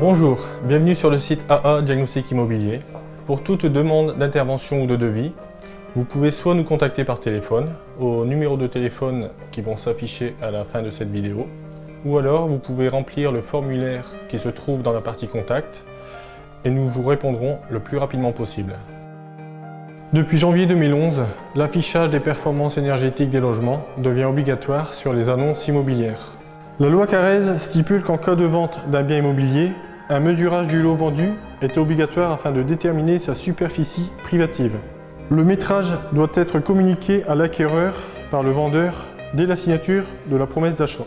Bonjour, bienvenue sur le site AA Diagnostic Immobilier. Pour toute demande d'intervention ou de devis, vous pouvez soit nous contacter par téléphone au numéro de téléphone qui vont s'afficher à la fin de cette vidéo, ou alors vous pouvez remplir le formulaire qui se trouve dans la partie contact et nous vous répondrons le plus rapidement possible. Depuis janvier 2011, l'affichage des performances énergétiques des logements devient obligatoire sur les annonces immobilières. La loi Carrez stipule qu'en cas de vente d'un bien immobilier, un mesurage du lot vendu est obligatoire afin de déterminer sa superficie privative. Le métrage doit être communiqué à l'acquéreur par le vendeur dès la signature de la promesse d'achat.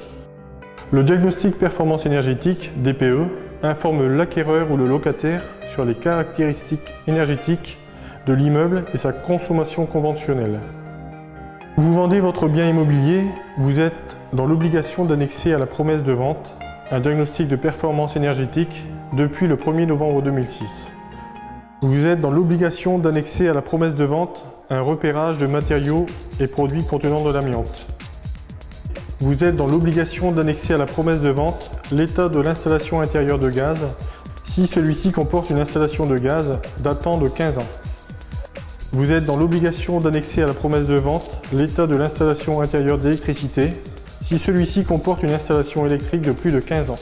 Le diagnostic performance énergétique, DPE, informe l'acquéreur ou le locataire sur les caractéristiques énergétiques de l'immeuble et sa consommation conventionnelle. Vous vendez votre bien immobilier, vous êtes dans l'obligation d'annexer à la promesse de vente un diagnostic de performance énergétique depuis le 1er novembre 2006. Vous êtes dans l'obligation d'annexer à la promesse de vente un repérage de matériaux et produits contenant de l'amiante. Vous êtes dans l'obligation d'annexer à la promesse de vente l'état de l'installation intérieure de gaz si celui-ci comporte une installation de gaz datant de 15 ans. Vous êtes dans l'obligation d'annexer à la promesse de vente l'état de l'installation intérieure d'électricité si celui-ci comporte une installation électrique de plus de 15 ans.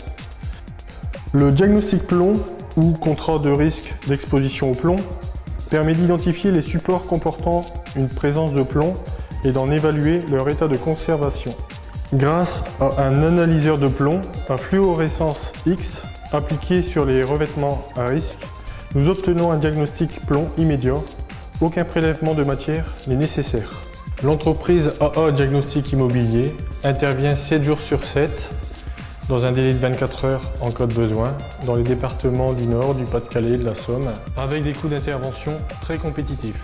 Le diagnostic plomb ou contrat de risque d'exposition au plomb permet d'identifier les supports comportant une présence de plomb et d'en évaluer leur état de conservation. Grâce à un analyseur de plomb à fluorescence X appliqué sur les revêtements à risque, nous obtenons un diagnostic plomb immédiat. Aucun prélèvement de matière n'est nécessaire. L'entreprise AA Diagnostic Immobilier intervient 7 jours sur 7 dans un délai de 24 heures en cas de besoin dans les départements du Nord, du Pas-de-Calais et de la Somme avec des coûts d'intervention très compétitifs.